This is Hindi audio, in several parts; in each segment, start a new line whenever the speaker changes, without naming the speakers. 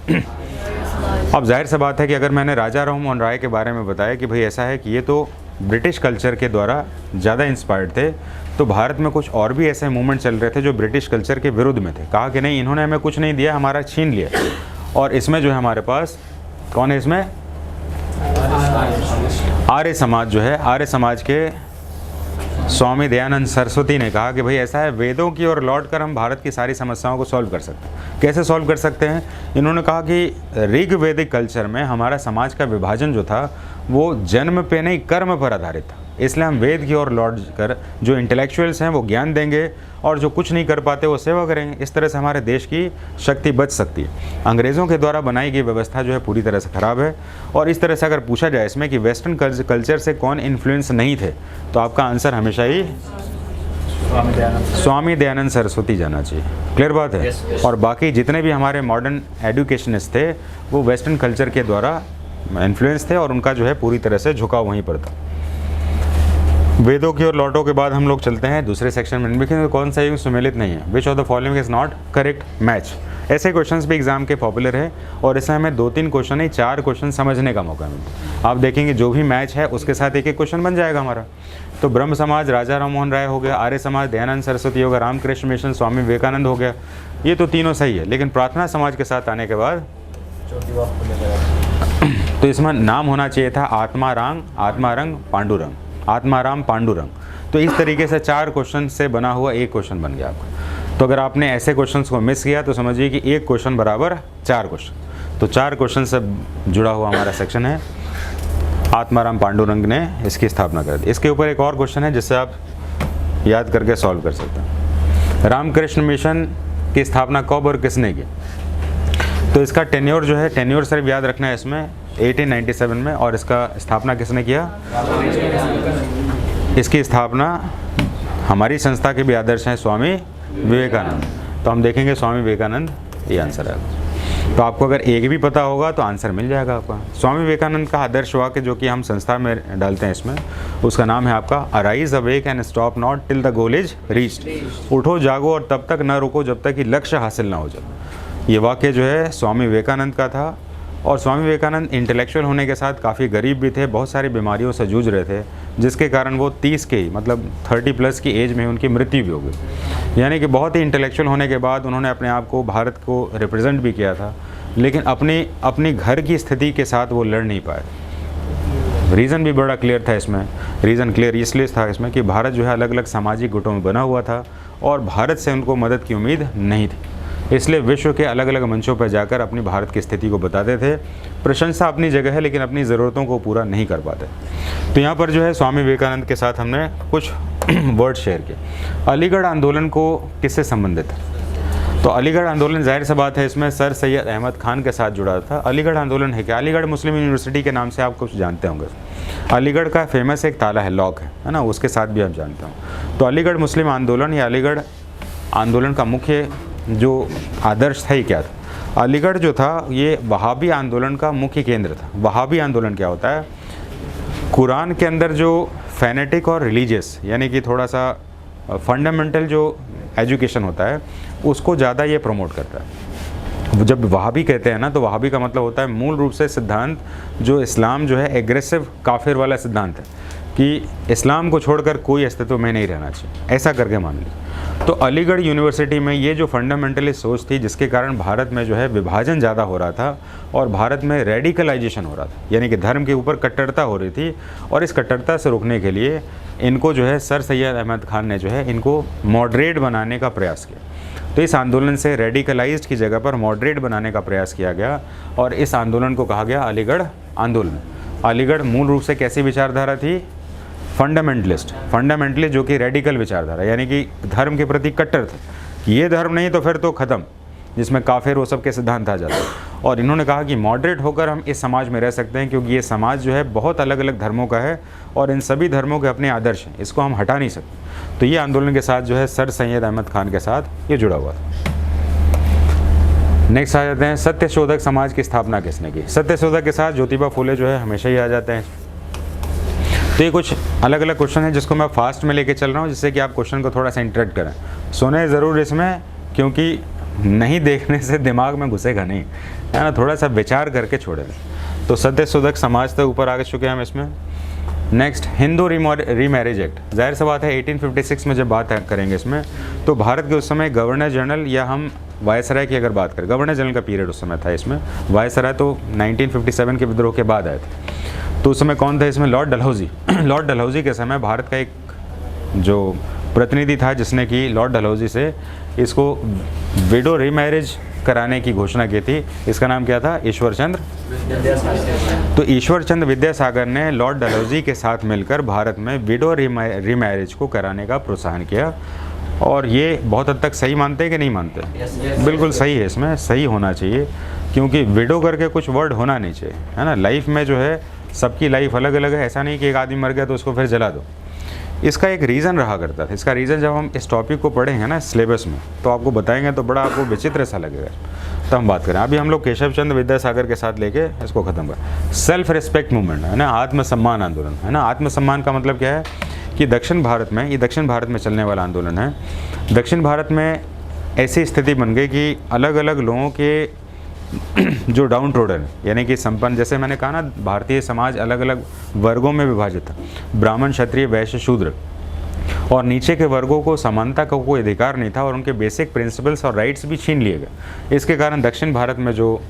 अब जाहिर सी बात है कि अगर मैंने राजा राममोहन राय के बारे में बताया कि भाई ऐसा है कि ये तो ब्रिटिश कल्चर के द्वारा ज़्यादा इंस्पायर्ड थे, तो भारत में कुछ और भी ऐसे मूवमेंट चल रहे थे जो ब्रिटिश कल्चर के विरुद्ध में थे। कहा कि नहीं, इन्होंने हमें कुछ नहीं दिया, हमारा छीन लिया। और इसमें जो है हमारे पास कौन है, इसमें आर्य समाज जो है, आर्य समाज के स्वामी दयानंद सरस्वती ने कहा कि भाई ऐसा है, वेदों की ओर लौट कर हम भारत की सारी समस्याओं को सॉल्व कर सकते हैं। कैसे सॉल्व कर सकते हैं? इन्होंने कहा कि ऋग वैदिक कल्चर में हमारा समाज का विभाजन जो था वो जन्म पे नहीं कर्म पर आधारित था, इसलिए हम वेद की ओर लौट कर जो इंटेलेक्चुअल्स हैं वो ज्ञान देंगे और जो कुछ नहीं कर पाते वो सेवा करेंगे। इस तरह से हमारे देश की शक्ति बच सकती है। अंग्रेज़ों के द्वारा बनाई गई व्यवस्था जो है पूरी तरह से ख़राब है। और इस तरह से अगर पूछा जाए इसमें कि वेस्टर्न कल्चर से कौन इन्फ्लुएंस नहीं थे, तो आपका आंसर हमेशा ही स्वामी दयानंद सरस्वती जाना चाहिए। क्लियर बात है। और बाकी जितने भी हमारे मॉडर्न एजुकेशनिस्ट थे वो वेस्टर्न कल्चर के द्वारा इन्फ्लुएंस थे और उनका जो है पूरी तरह से झुकाव वहीं पर था। वेदों की ओर लौटो के बाद हम लोग चलते हैं दूसरे सेक्शन में। निम्नलिखित में कौन सा युग सुमेलित नहीं है? Which of the following is not correct match? ऐसे क्वेश्चंस भी एग्जाम के पॉपुलर है और इसमें हमें 2-3 क्वेश्चन नहीं 4 क्वेश्चन समझने का मौका मिलता है। आप देखेंगे जो भी मैच है उसके साथ एक क्वेश्चन बन जाएगा हमारा। तो ब्रह्म समाज राजा राममोहन राय हो गया, आर्य समाज दयानंद सरस्वती हो गया, रामकृष्ण मिशन स्वामी विवेकानंद हो गया, ये तो तीनों सही है। लेकिन प्रार्थना समाज के साथ आने के बाद तो इसमें नाम होना चाहिए था आत्मारंग पांडुरंग, आत्माराम पांडुरंग। तो इस तरीके से 4 क्वेश्चन से बना हुआ एक क्वेश्चन बन गया आपका। तो अगर आपने ऐसे क्वेश्चंस को मिस किया तो समझिए कि एक क्वेश्चन बराबर 4 क्वेश्चन। तो 4 क्वेश्चन से जुड़ा हुआ हमारा सेक्शन है। आत्माराम पांडुरंग ने इसकी स्थापना कर दी। इसके ऊपर एक और क्वेश्चन है जिससे आप याद करके सॉल्व कर सकते हैं। रामकृष्ण मिशन की स्थापना कब और किसने की? तो इसका टेन्योर जो है, टेन्योर सिर्फ याद रखना है इसमें 1897 में। और इसका स्थापना किसने किया? इसकी स्थापना हमारी संस्था के भी आदर्श हैं स्वामी विवेकानंद। तो हम देखेंगे स्वामी विवेकानंद, ये आंसर है। तो आपको अगर एक भी पता होगा तो आंसर मिल जाएगा आपका। स्वामी विवेकानंद का आदर्श वाक्य जो कि हम संस्था में डालते हैं इसमें, उसका नाम है आपका arise awake and stop not till the goal is reached. उठो जागो और तब तक न रुको जब तक कि लक्ष्य हासिल ना हो जाए। ये वाक्य जो है स्वामी विवेकानंद का था। और स्वामी विवेकानंद इंटेलेक्चुअल होने के साथ काफ़ी गरीब भी थे, बहुत सारी बीमारियों से जूझ रहे थे, जिसके कारण वो 30 के ही मतलब 30+ की एज में उनकी मृत्यु भी हो गई। यानी कि बहुत ही इंटेलेक्चुअल होने के बाद उन्होंने अपने आप को भारत को रिप्रेजेंट भी किया था, लेकिन अपनी घर की स्थिति के साथ वो लड़ नहीं पाए। रीज़न भी बड़ा क्लियर था इसमें। रीज़न क्लियर इसलिए था इसमें कि भारत जो है अलग अलग सामाजिक गुटों में बना हुआ था और भारत से उनको मदद की उम्मीद नहीं थी। इसलिए विश्व के अलग अलग मंचों पर जाकर अपनी भारत की स्थिति को बताते थे। प्रशंसा अपनी जगह है लेकिन अपनी ज़रूरतों को पूरा नहीं कर पाते। तो यहाँ पर जो है स्वामी विवेकानंद के साथ हमने कुछ वर्ड शेयर किए। अलीगढ़ आंदोलन को किससे संबंधित है? तो अलीगढ़ आंदोलन जाहिर सी बात है इसमें सर सैयद अहमद खान के साथ जुड़ा था। अलीगढ़ आंदोलन है क्या? अलीगढ़ मुस्लिम यूनिवर्सिटी के नाम से आप कुछ जानते होंगे। अलीगढ़ का फेमस एक ताला है, लॉक है ना, उसके साथ भी हम जानते हैं। तो अलीगढ़ मुस्लिम आंदोलन या अलीगढ़ आंदोलन का मुख्य जो आदर्श था ये क्या था? अलीगढ़ जो था ये वहाबी आंदोलन का मुख्य केंद्र था। वहाबी आंदोलन क्या होता है? कुरान के अंदर जो फैनेटिक और रिलीजियस यानी कि थोड़ा सा फंडामेंटल जो एजुकेशन होता है उसको ज़्यादा ये प्रमोट करता है। जब वहाबी कहते हैं ना तो वहाबी का मतलब होता है मूल रूप से सिद्धांत जो इस्लाम जो है एग्रेसिव काफिर वाला सिद्धांत है कि इस्लाम को छोड़कर कोई अस्तित्व में नहीं रहना चाहिए, ऐसा करके मान लीजिए। तो अलीगढ़ यूनिवर्सिटी में ये जो फंडामेंटलिस्ट सोच थी जिसके कारण भारत में जो है विभाजन ज़्यादा हो रहा था और भारत में रेडिकलाइजेशन हो रहा था, यानी कि धर्म के ऊपर कट्टरता हो रही थी। और इस कट्टरता से रोकने के लिए इनको जो है सर सैयद अहमद खान ने जो है इनको मॉडरेट बनाने का प्रयास किया। तो इस आंदोलन से रेडिकलाइज्ड की जगह पर मॉडरेट बनाने का प्रयास किया गया और इस आंदोलन को कहा गया अलीगढ़ आंदोलन। अलीगढ़ मूल रूप से कैसी विचारधारा थी? फंडामेंटलिस्ट जो कि रेडिकल विचारधारा यानी कि धर्म के प्रति कट्टर थे। ये धर्म नहीं तो फिर तो ख़त्म, जिसमें काफिर वो सब के सिद्धांत आ जाते हैं। और इन्होंने कहा कि मॉडरेट होकर हम इस समाज में रह सकते हैं क्योंकि ये समाज जो है बहुत अलग अलग धर्मों का है और इन सभी धर्मों के अपने आदर्श हैं, इसको हम हटा नहीं सकते। तो ये आंदोलन के साथ जो है सर सैयद अहमद खान के साथ ये जुड़ा हुआ था। नेक्स्ट आ जाते हैं सत्यशोधक समाज की स्थापना किसने की? सत्यशोधक के साथ ज्योतिबा फुले जो है हमेशा ही आ जाते हैं। तो ये कुछ अलग अलग क्वेश्चन है जिसको मैं फास्ट में लेके चल रहा हूँ जिससे कि आप क्वेश्चन को थोड़ा सा इंटरेक्ट करें। सुने ज़रूर इसमें क्योंकि नहीं देखने से दिमाग में घुसेगा नहीं, है ना, थोड़ा सा विचार करके छोड़ेगा। तो सत्यशोधक समाज से ऊपर आगे चुके हैं हम इसमें। Next, Hindu remarriage act. जाहिर सी बात है 1856 में जब बात करेंगे इसमें, तो भारत के उस समय गवर्नर जनरल, या हम वायसराय की अगर बात करें, गवर्नर जनरल का पीरियड उस समय था इसमें, वायसराय तो 1957 के विद्रोह के बाद आए थे। तो उस समय कौन था इसमें? लॉर्ड डलहौजी। लॉर्ड डलहौजी के समय भारत का एक जो प्रतिनिधि था जिसने कि लॉर्ड डलहौजी से इसको विडो रीमैरिज कराने की घोषणा की थी। इसका नाम क्या था? ईश्वर चंद्र। तो ईश्वर चंद्र विद्यासागर ने लॉर्ड डलहौजी के साथ मिलकर भारत में विडो रीमैरिज को कराने का प्रोत्साहन किया। और ये बहुत हद तक सही मानते हैं कि नहीं मानते? बिल्कुल सही है, इसमें सही होना चाहिए, क्योंकि विडो करके कुछ वर्ड होना नहीं चाहिए, है ना। लाइफ में जो है सबकी लाइफ अलग अलग है, ऐसा नहीं कि एक आदमी मर गया तो उसको फिर जला दो। इसका एक रीज़न रहा करता था। इसका रीज़न जब हम इस टॉपिक को पढ़ेंगे ना सिलेबस में, तो आपको बताएंगे तो बड़ा आपको विचित्र सा लगेगा। तो हम बात करें, अभी हम लोग केशव चंद्र विद्यासागर के साथ लेके इसको ख़त्म करें। सेल्फ रिस्पेक्ट मूवमेंट, है ना, आत्मसम्मान आंदोलन, है ना। आत्मसम्मान का मतलब क्या है कि दक्षिण भारत में, ये दक्षिण भारत में चलने वाला आंदोलन है। दक्षिण भारत में ऐसी स्थिति बन गई कि अलग अलग लोगों के जो डाउन ट्रोडन, यानी कि संपन्न, जैसे मैंने कहा ना, भारतीय समाज अलग अलग वर्गों में विभाजित था, ब्राह्मण, क्षत्रिय, वैश्य, शूद्र, और नीचे के वर्गों को समानता का कोई अधिकार नहीं था और उनके बेसिक प्रिंसिपल्स और राइट्स भी छीन लिए गए। इसके कारण दक्षिण भारत में जो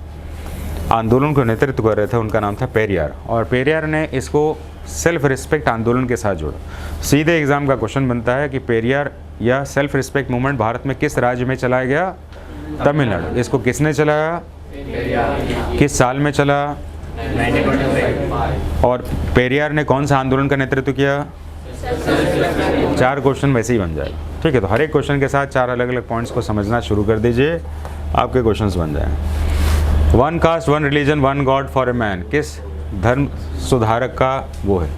आंदोलन को नेतृत्व कर रहे थे उनका नाम था पेरियार, और पेरियार ने इसको सेल्फ रिस्पेक्ट आंदोलन के साथ जोड़ा। सीधे एग्जाम का क्वेश्चन बनता है कि पेरियार या सेल्फ रिस्पेक्ट मूवमेंट भारत में किस राज्य में चलाया गया? तमिलनाडु। इसको किसने चलाया? किस साल में चला? 1925। और पेरियार ने कौन सा आंदोलन का नेतृत्व किया? 4 क्वेश्चन वैसे ही बन जाएगा, ठीक है। तो हर एक क्वेश्चन के साथ 4 अलग अलग पॉइंट्स को समझना शुरू कर दीजिए, आपके क्वेश्चंस बन जाएंगे। 1 caste 1 religion 1 God for a man, किस धर्म सुधारक का वो है?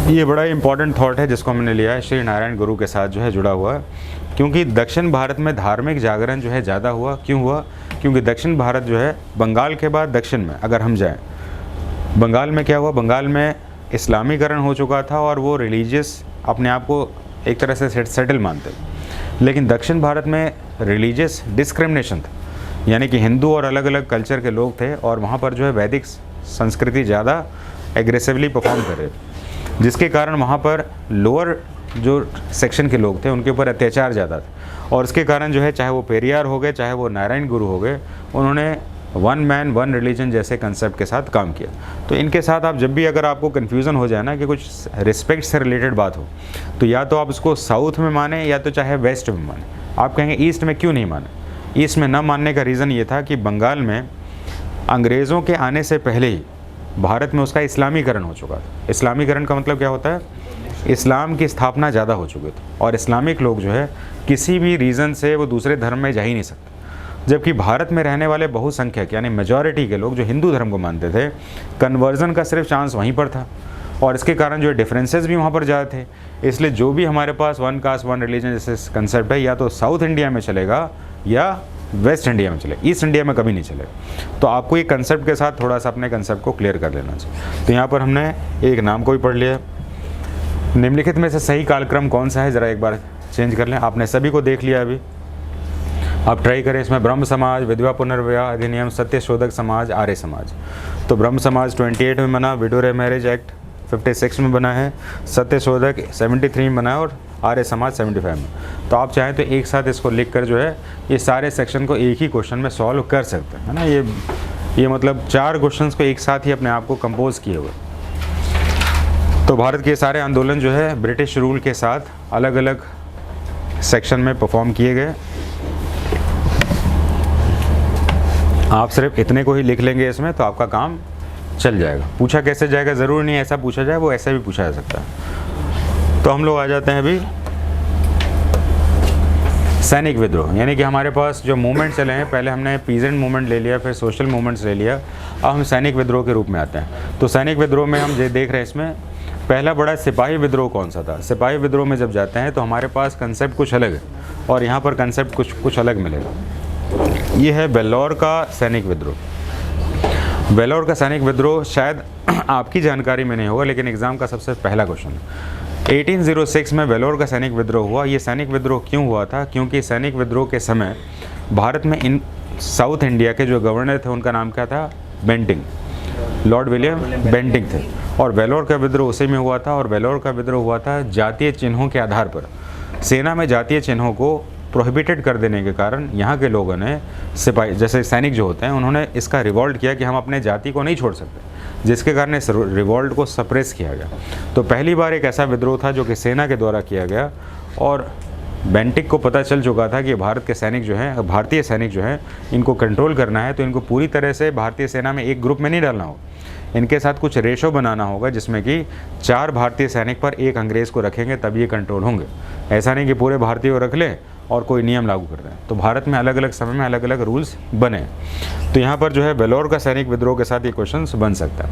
ये बड़ा इंपॉर्टेंट थॉट है जिसको हमने लिया है श्री नारायण गुरु के साथ जो है जुड़ा हुआ है, क्योंकि दक्षिण भारत में धार्मिक जागरण जो है ज़्यादा हुआ। क्यों हुआ? क्योंकि दक्षिण भारत जो है बंगाल के बाद दक्षिण में अगर हम जाएं, बंगाल में क्या हुआ? बंगाल में इस्लामीकरण हो चुका था और वो रिलीजियस अपने आप को एक तरह से सेटल मानते, लेकिन दक्षिण भारत में रिलीजियस डिस्क्रिमिनेशन था, यानी कि हिंदू और अलग अलग कल्चर के लोग थे और वहाँ पर जो है वैदिक संस्कृति ज़्यादा एग्रेसिवली परफॉर्म कर रहे थे, जिसके कारण वहाँ पर लोअर जो सेक्शन के लोग थे उनके ऊपर अत्याचार ज़्यादा था। और इसके कारण जो है, चाहे वो पेरियार हो गए, चाहे वो नारायण गुरु हो गए, उन्होंने 1 मैन 1 रिलीजन जैसे कंसेप्ट के साथ काम किया। तो इनके साथ आप जब भी, अगर आपको कन्फ्यूज़न हो जाए ना कि कुछ रिस्पेक्ट से रिलेटेड बात हो, तो या तो आप उसको साउथ में माने या तो चाहे वेस्ट में माने। आप कहेंगे ईस्ट में क्यों नहीं माने? ईस्ट में न मानने का रीज़न ये था कि बंगाल में अंग्रेज़ों के आने से पहले ही भारत में उसका इस्लामीकरण हो चुका था। इस्लामीकरण का मतलब क्या होता है? इस्लाम की स्थापना ज़्यादा हो चुकी थी और इस्लामिक लोग जो है किसी भी रीज़न से वो दूसरे धर्म में जा ही नहीं सकते। जबकि भारत में रहने वाले बहुसंख्यक यानी मेजॉरिटी के लोग जो हिंदू धर्म को मानते थे, कन्वर्जन का सिर्फ चांस वहीं पर था और इसके कारण जो डिफरेंसेस भी वहाँ पर ज़्यादा थे। इसलिए जो भी हमारे पास 1 कास्ट 1 रिलीजन जैसे कंसेप्ट है, या तो साउथ इंडिया में चलेगा या वेस्ट इंडिया में चलेगा, ईस्ट इंडिया में कभी नहीं चलेगा। तो आपको ये कंसेप्ट के साथ थोड़ा सा अपने कंसेप्ट को क्लियर कर लेना चाहिए। तो यहाँ पर हमने एक नाम को भी पढ़ लिया। निम्नलिखित में से सही कालक्रम कौन सा है? ज़रा एक बार चेंज कर लें। आपने सभी को देख लिया अभी, आप ट्राई करें इसमें। ब्रह्म समाज, विधवा पुनर्विवाह अधिनियम, सत्यशोधक समाज, आर्य समाज। तो ब्रह्म समाज 28 में बना, विडो रीमैरिज एक्ट 56 में बना है, सत्यशोधक 73 में बना है और आर्य समाज 75 में। तो आप चाहें तो एक साथ इसको लिख कर जो है ये सारे सेक्शन को एक ही क्वेश्चन में सॉल्व कर सकते हैं, है ना। ये मतलब 4 क्वेश्चंस को एक साथ ही अपने आप को कंपोज किए हुए। तो भारत के सारे आंदोलन जो है ब्रिटिश रूल के साथ अलग अलग सेक्शन में परफॉर्म किए गए। आप सिर्फ इतने को ही लिख लेंगे इसमें तो आपका काम चल जाएगा। पूछा कैसे जाएगा? ज़रूरी नहीं ऐसा पूछा जाए, वो ऐसे भी पूछा जा सकता है। तो हम लोग आ जाते हैं अभी सैनिक विद्रोह, यानी कि हमारे पास जो मूवमेंट चले हैं, पहले हमने पीजेंट मूवमेंट ले लिया, फिर सोशल मूवमेंट्स ले लिया, अब हम सैनिक विद्रोह के रूप में आते हैं। तो सैनिक विद्रोह में हम ये देख रहे हैं, इसमें पहला बड़ा सिपाही विद्रोह कौन सा था? सिपाही विद्रोह में जब जाते हैं तो हमारे पास कंसेप्ट कुछ अलग है और यहाँ पर कंसेप्ट कुछ अलग मिलेगा। ये है बेल्लौर का सैनिक विद्रोह। बेल्लौर का सैनिक विद्रोह शायद आपकी जानकारी में नहीं होगा, लेकिन एग्ज़ाम का सबसे पहला क्वेश्चन है। 1806 में वेलोर का सैनिक विद्रोह हुआ। ये सैनिक विद्रोह क्यों हुआ था? क्योंकि सैनिक विद्रोह के समय भारत में साउथ इंडिया के जो गवर्नर थे उनका नाम क्या था? बेंटिंग, लॉर्ड विलियम बेंटिंग थे। और वेलोर का विद्रोह उसी में हुआ था। और वेलोर का विद्रोह हुआ था जातीय चिन्हों के आधार पर। सेना में जातीय चिन्हों को प्रोहिबिटेड कर देने के कारण यहाँ के लोगों ने, सिपाही जैसे सैनिक जो होते हैं, उन्होंने इसका रिवॉल्ट किया कि हम अपने जाति को नहीं छोड़ सकते, जिसके कारण इस रिवॉल्ट को सप्रेस किया गया। तो पहली बार एक ऐसा विद्रोह था जो कि सेना के द्वारा किया गया। और बेंटिक को पता चल चुका था कि भारत के सैनिक जो हैं, भारतीय सैनिक जो हैं, इनको कंट्रोल करना है तो इनको पूरी तरह से भारतीय सेना में एक ग्रुप में नहीं डालना होगा। इनके साथ कुछ रेशो बनाना होगा जिसमें कि 4 भारतीय सैनिक पर 1 अंग्रेज़ को रखेंगे, तब ये कंट्रोल होंगे। ऐसा नहीं कि पूरे भारतीय को रख लें और कोई नियम लागू कर दें। तो भारत में अलग अलग समय में अलग अलग रूल्स बने। तो यहाँ पर जो है वेलोर का सैनिक विद्रोह के साथ ये क्वेश्चन बन सकता है।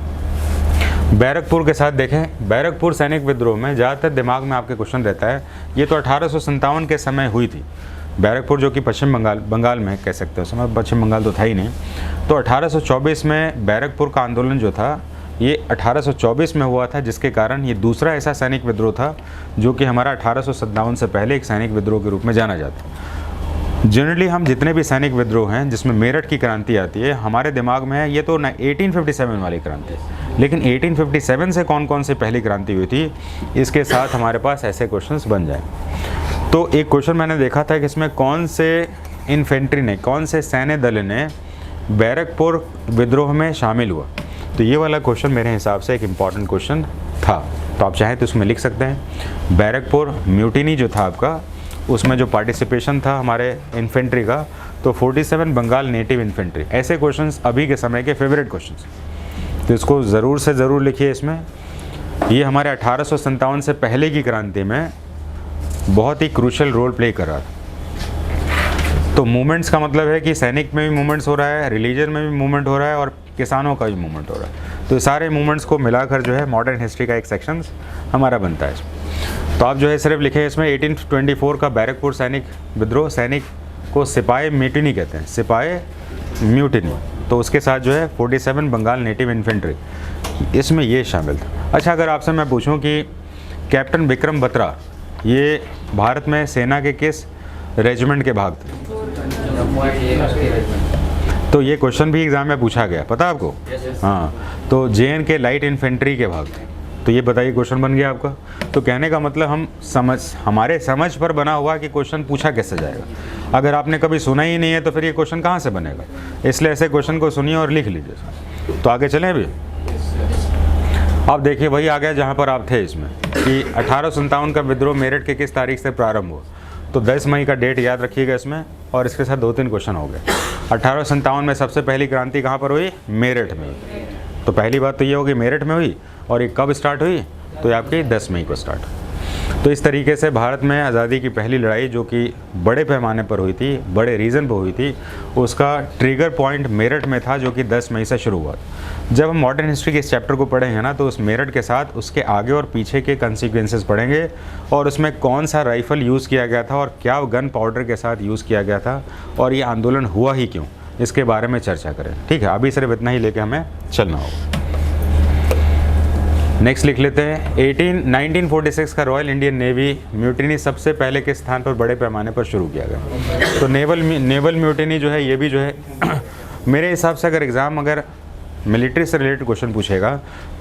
बैरकपुर के साथ देखें, बैरकपुर सैनिक विद्रोह में ज़्यादातर दिमाग में आपके क्वेश्चन रहता है, ये तो 1857 के समय हुई थी। बैरकपुर जो कि पश्चिम बंगाल में कह सकते हो, समय पश्चिम बंगाल तो था ही नहीं। तो 1824 में बैरकपुर का आंदोलन जो था ये 1824 में हुआ था, जिसके कारण ये दूसरा ऐसा सैनिक विद्रोह था जो कि हमारा 1857 से पहले एक सैनिक विद्रोह के रूप में जाना जाता है। जनरली हम जितने भी सैनिक विद्रोह हैं जिसमें मेरठ की क्रांति आती है, हमारे दिमाग में है ये तो 1857 वाली क्रांति है। लेकिन 1857 से कौन कौन सी पहली क्रांति हुई थी, इसके साथ हमारे पास ऐसे क्वेश्चंस बन जाए। तो एक क्वेश्चन मैंने देखा था कि इसमें कौन से इन्फेंट्री ने, कौन से सैन्य दल ने बैरकपुर विद्रोह में शामिल हुआ। तो ये वाला क्वेश्चन मेरे हिसाब से एक इम्पॉर्टेंट क्वेश्चन था। तो आप चाहें तो उसमें लिख सकते हैं बैरकपुर म्यूटिनी जो था आपका, उसमें जो पार्टिसिपेशन था हमारे इन्फेंट्री का, तो 47 बंगाल नेटिव इन्फेंट्री। ऐसे क्वेश्चंस अभी के समय के फेवरेट क्वेश्चंस, तो इसको ज़रूर से ज़रूर लिखिए। इसमें ये हमारे 1857 से पहले की क्रांति में बहुत ही क्रूशल रोल प्ले कर रहा था। तो मूवमेंट्स का मतलब है कि सैनिक में भी मूवमेंट्स हो रहा है, रिलीजन में भी मूवमेंट हो रहा है और किसानों का भी मूवमेंट हो रहा है। तो सारे मूवमेंट्स को मिलाकर जो है मॉडर्न हिस्ट्री का एक सेक्शन हमारा बनता है इसमें। तो आप जो है सिर्फ लिखें इसमें 1824 का बैरकपुर सैनिक विद्रोह, सैनिक को सिपाही म्यूटिनी कहते हैं, सिपाही म्यूटिनी। तो उसके साथ जो है 47 बंगाल नेटिव इन्फेंट्री, इसमें ये शामिल था। अच्छा, अगर आपसे मैं पूछूं कि कैप्टन विक्रम बत्रा ये भारत में सेना के किस रेजिमेंट के भाग थे, तो ये क्वेश्चन भी एग्जाम में पूछा गया, पता है आपको? हाँ, तो JN के लाइट इन्फेंट्री के भाग थे। तो ये बताइए क्वेश्चन बन गया आपका। तो कहने का मतलब हमारे समझ पर बना हुआ कि क्वेश्चन पूछा कैसे जाएगा। अगर आपने कभी सुना ही नहीं है तो फिर ये क्वेश्चन कहाँ से बनेगा। इसलिए ऐसे क्वेश्चन को सुनिए और लिख लीजिए। तो आगे चलें अभी। अब देखिए वही आ गया जहाँ पर आप थे इसमें कि 1857 का विद्रोह मेरठ के किस तारीख से प्रारंभ हुआ। तो 10 मई का डेट याद रखिएगा इसमें, और इसके साथ 2-3 क्वेश्चन हो गए। 1857 में सबसे पहली क्रांति कहाँ पर हुई? मेरठ में। तो पहली बात तो ये होगी मेरठ में हुई, और ये कब स्टार्ट हुई? तो ये आपकी 10 मई को स्टार्ट हुई। तो इस तरीके से भारत में आज़ादी की पहली लड़ाई जो कि बड़े पैमाने पर हुई थी, बड़े रीजन पर हुई थी, उसका ट्रिगर पॉइंट मेरठ में था, जो कि 10 मई से शुरू हुआ। जब हम मॉडर्न हिस्ट्री के इस चैप्टर को पढ़ेंगे ना, तो उस मेरठ के साथ उसके आगे और पीछे के कंसिक्वेंसेस पढ़ेंगे, और उसमें कौन सा राइफल यूज़ किया गया था और क्या गन पाउडर के साथ यूज़ किया गया था, और ये आंदोलन हुआ ही क्यों, इसके बारे में चर्चा करें। ठीक है, अभी सिर्फ इतना ही लेके हमें चलना होगा। नेक्स्ट लिख लेते हैं 1946 का रॉयल इंडियन नेवी म्यूटिनी सबसे पहले किस स्थान पर बड़े पैमाने पर शुरू किया गया। तो नेवल म्यूटिनी जो है, ये भी जो है मेरे हिसाब से अगर मिलिट्री से रिलेटेड क्वेश्चन पूछेगा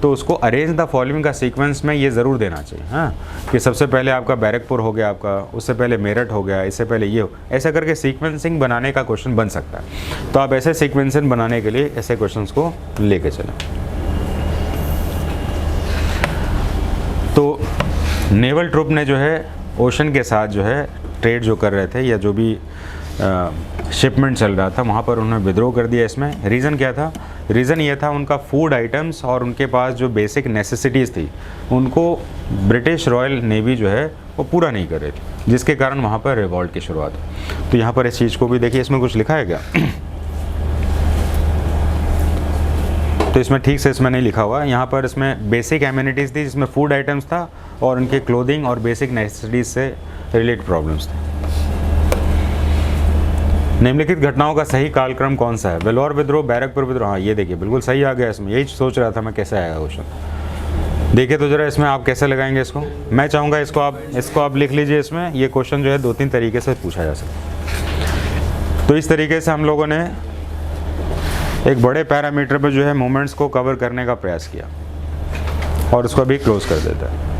तो उसको अरेंज द फॉलोइंग का सीक्वेंस में ये ज़रूर देना चाहिए। हाँ, कि सबसे पहले आपका बैरकपुर हो गया, आपका उससे पहले मेरठ हो गया, इससे पहले ये हो, ऐसा करके सीक्वेंसिंग बनाने का क्वेश्चन बन सकता है। तो आप ऐसे सीक्वेंसिंग बनाने के लिए ऐसे क्वेश्चंस को लेके चलें। तो नेवल ट्रूप ने जो है ओशन के साथ जो है ट्रेड जो कर रहे थे, या जो भी शिपमेंट चल रहा था, वहाँ पर उन्होंने विद्रोह कर दिया। इसमें रीज़न क्या था? रीज़न ये था उनका फूड आइटम्स और उनके पास जो बेसिक नेसेसिटीज़ थी उनको ब्रिटिश रॉयल नेवी जो है वो पूरा नहीं कर रही थी, जिसके कारण वहाँ पर रिवॉल्ट की शुरुआत हुई। तो यहाँ पर इस चीज़ को भी देखिए, इसमें कुछ लिखा है क्या? तो इसमें ठीक से इसमें नहीं लिखा हुआ। यहाँ पर इसमें बेसिक एम्यूनिटीज़ थी, जिसमें फूड आइटम्स था और उनके क्लोथिंग और बेसिक नेसेसिटीज़ से रिलेटेड प्रॉब्लम्स थे। निम्नलिखित घटनाओं का सही कालक्रम कौन सा है? वेलोर विद्रोह, बैरकपुर विद्रोह। हाँ, ये देखिए बिल्कुल सही आ गया इसमें, यही सोच रहा था मैं कैसे आएगा क्वेश्चन। देखिए तो जरा इसमें आप कैसे लगाएंगे इसको। मैं चाहूँगा इसको आप लिख लीजिए। इसमें ये क्वेश्चन जो है 2-3 तरीके से पूछा जा सकता है। तो इस तरीके से हम लोगों ने एक बड़े पैरामीटर पर जो है मोमेंट्स को कवर करने का प्रयास किया और उसको अभी क्लोज कर देता है।